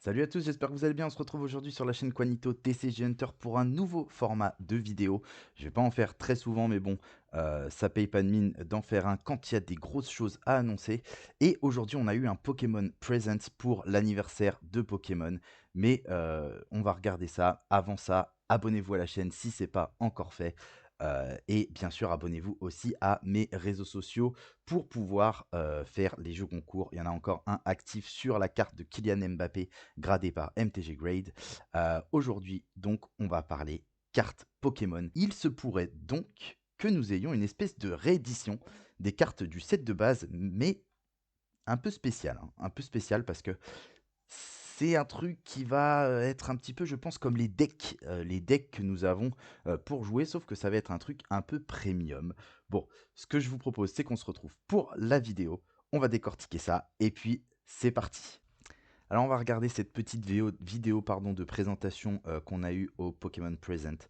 Salut à tous, j'espère que vous allez bien. On se retrouve aujourd'hui sur la chaîne Quanito TCG Hunter pour un nouveau format de vidéo. Je vais pas en faire très souvent, mais bon, ça paye pas de mine d'en faire un quand il y a des grosses choses à annoncer. Et aujourd'hui, on a eu un Pokémon Present pour l'anniversaire de Pokémon. Mais on va regarder ça. Avant ça, abonnez-vous à la chaîne si c'est pas encore fait. Et bien sûr, abonnez-vous aussi à mes réseaux sociaux pour pouvoir faire les jeux concours. Il y en a encore un actif sur la carte de Kylian Mbappé gradé par MTG Grade. Aujourd'hui, donc, on va parler cartes Pokémon. Il se pourrait donc que nous ayons une espèce de réédition des cartes du set de base, mais un peu spécial, hein. Un peu spécial parce que c'est un truc qui va être un petit peu, je pense, comme les decks que nous avons pour jouer, sauf que ça va être un truc un peu premium. Bon, ce que je vous propose, c'est qu'on se retrouve pour la vidéo. On va décortiquer ça, et puis c'est parti. Alors on va regarder cette petite vidéo pardon, de présentation qu'on a eue au Pokémon Present.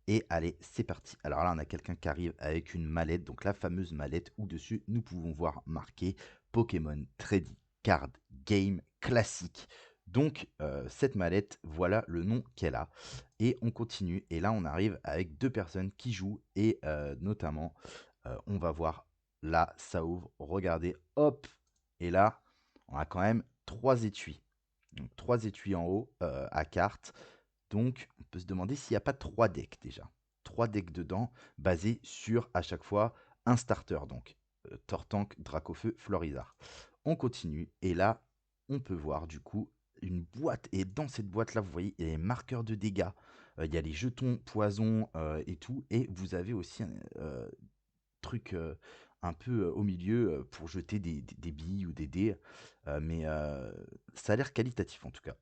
Et allez, c'est parti. Alors là, on a quelqu'un qui arrive avec une mallette, donc la fameuse mallette où dessus nous pouvons voir marqué Pokémon Trading Card Game Classique. Donc cette mallette, voilà le nom qu'elle a. Et on continue. Et là, on arrive avec deux personnes qui jouent. Et notamment, on va voir là, ça ouvre. Regardez, hop. Et là, on a quand même trois étuis. Donc 3 étuis en haut à carte. Donc on peut se demander s'il n'y a pas 3 decks déjà. 3 decks dedans, basés sur à chaque fois un starter. Donc Tortank, Dracofeu, Florizard. On continue et là on peut voir du coup une boîte. Et dans cette boîte là, vous voyez, il y a les marqueurs de dégâts. Il y a les jetons poison et tout. Et vous avez aussi un truc un peu au milieu pour jeter des billes ou des dés. Mais ça a l'air qualitatif en tout cas.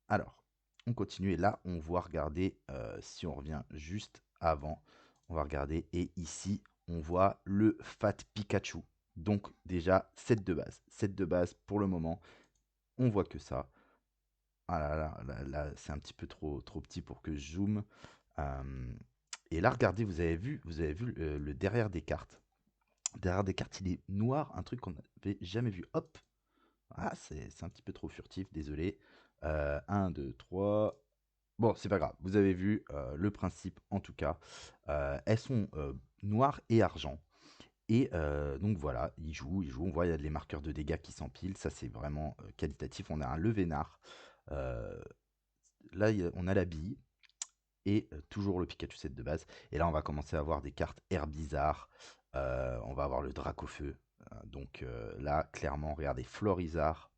Alors, on continue et là, on va regarder, si on revient juste avant, on va regarder et ici, on voit le Fat Pikachu. Donc déjà, set de base. Set de base pour le moment, on voit que ça. Ah là là, là, c'est un petit peu trop petit pour que je zoome. Et là, regardez, vous avez vu le derrière des cartes. Derrière des cartes, il est noir, un truc qu'on n'avait jamais vu. Hop, ah, c'est un petit peu trop furtif, désolé. 1, 2, 3. Bon, c'est pas grave, vous avez vu le principe en tout cas. Elles sont noires et argent. Et donc voilà, ils jouent, on voit il y a les marqueurs de dégâts qui s'empilent, ça c'est vraiment qualitatif. On a un Levénard, euh, là on a la bille, et toujours le Pikachu set de base. Et là on va commencer à avoir des cartes Herbizarre, on va avoir le Dracofeu. Donc là, clairement, regardez, Florizard,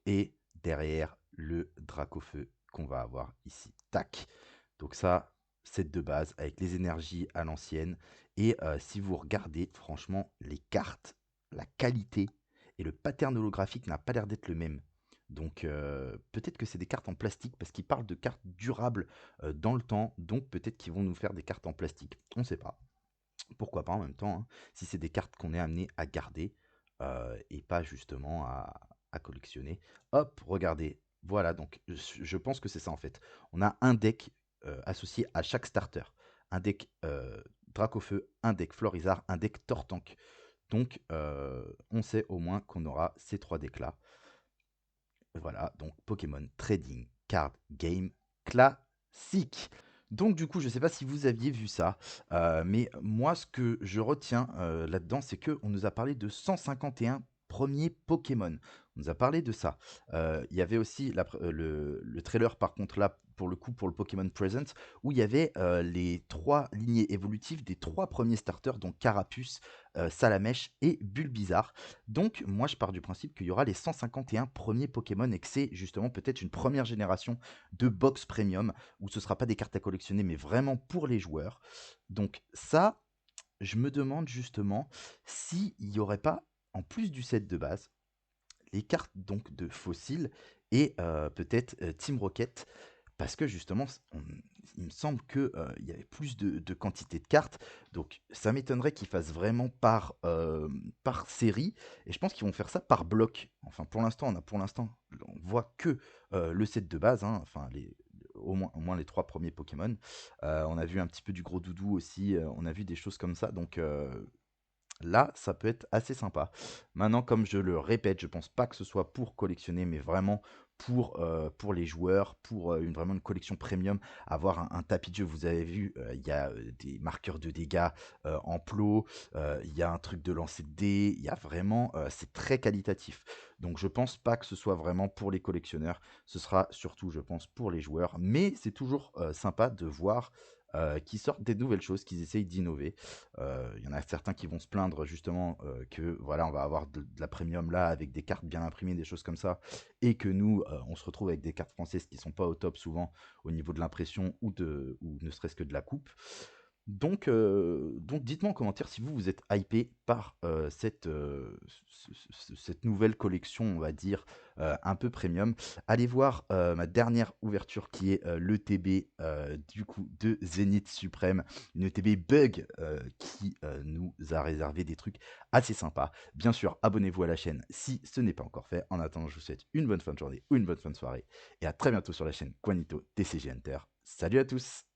et derrière le Dracofeu qu'on va avoir ici. Tac. Donc ça, set de base avec les énergies à l'ancienne. Et si vous regardez, franchement, les cartes, la qualité et le pattern holographique n'a pas l'air d'être le même. Donc peut-être que c'est des cartes en plastique parce qu'ils parlent de cartes durables dans le temps. Donc peut-être qu'ils vont nous faire des cartes en plastique. On ne sait pas. Pourquoi pas en même temps, hein, si c'est des cartes qu'on est amené à garder et pas justement à collectionner. Hop, regardez, voilà, donc je pense que c'est ça en fait. On a un deck associé à chaque starter. Un deck Dracofeu, un deck Florizard, un deck Tortank. Donc on sait au moins qu'on aura ces trois decks là. Voilà, donc Pokémon Trading Card Game classique. Donc du coup, je ne sais pas si vous aviez vu ça, mais moi ce que je retiens là-dedans, c'est qu'on nous a parlé de 151 premiers Pokémon. On nous a parlé de ça. Il y avait aussi le trailer par contre là, pour le coup, pour le Pokémon Present, où il y avait les trois lignées évolutives des trois premiers starters, donc Carapuce, Salamèche et Bulbizarre. Donc, moi, je pars du principe qu'il y aura les 151 premiers Pokémon et que c'est justement peut-être une première génération de box premium où ce ne sera pas des cartes à collectionner, mais vraiment pour les joueurs. Donc, ça, je me demande justement s'il n'y aurait pas, en plus du set de base, les cartes donc de fossiles et peut-être Team Rocket parce que justement il me semble que il y avait plus de quantité de cartes, donc ça m'étonnerait qu'ils fassent vraiment par série, et je pense qu'ils vont faire ça par bloc. Enfin pour l'instant on voit que le set de base, hein, enfin au moins les trois premiers Pokémon. On a vu un petit peu du gros doudou aussi, on a vu des choses comme ça, donc là, ça peut être assez sympa. Maintenant, comme je le répète, je pense pas que ce soit pour collectionner, mais vraiment pour les joueurs, pour vraiment une collection premium, avoir un tapis de jeu. Vous avez vu, il y a des marqueurs de dégâts en plot, il y a un truc de lancer de dés, il y a vraiment, c'est très qualitatif. Donc je pense pas que ce soit vraiment pour les collectionneurs, ce sera surtout, je pense, pour les joueurs. Mais c'est toujours sympa de voir qu'ils sortent des nouvelles choses, qu'ils essayent d'innover. Il y en a certains qui vont se plaindre justement que voilà, on va avoir de la premium là avec des cartes bien imprimées, des choses comme ça, et que nous, on se retrouve avec des cartes françaises qui sont pas au top souvent au niveau de l'impression ou ne serait-ce que de la coupe. Donc dites-moi en commentaire si vous êtes hypé par cette nouvelle collection, on va dire, un peu premium. Allez voir ma dernière ouverture qui est l'ETB du coup de Zénith Suprême, une ETB bug qui nous a réservé des trucs assez sympas. Bien sûr, abonnez-vous à la chaîne si ce n'est pas encore fait. En attendant, je vous souhaite une bonne fin de journée ou une bonne fin de soirée et à très bientôt sur la chaîne Quanito TCG Hunter. Salut à tous!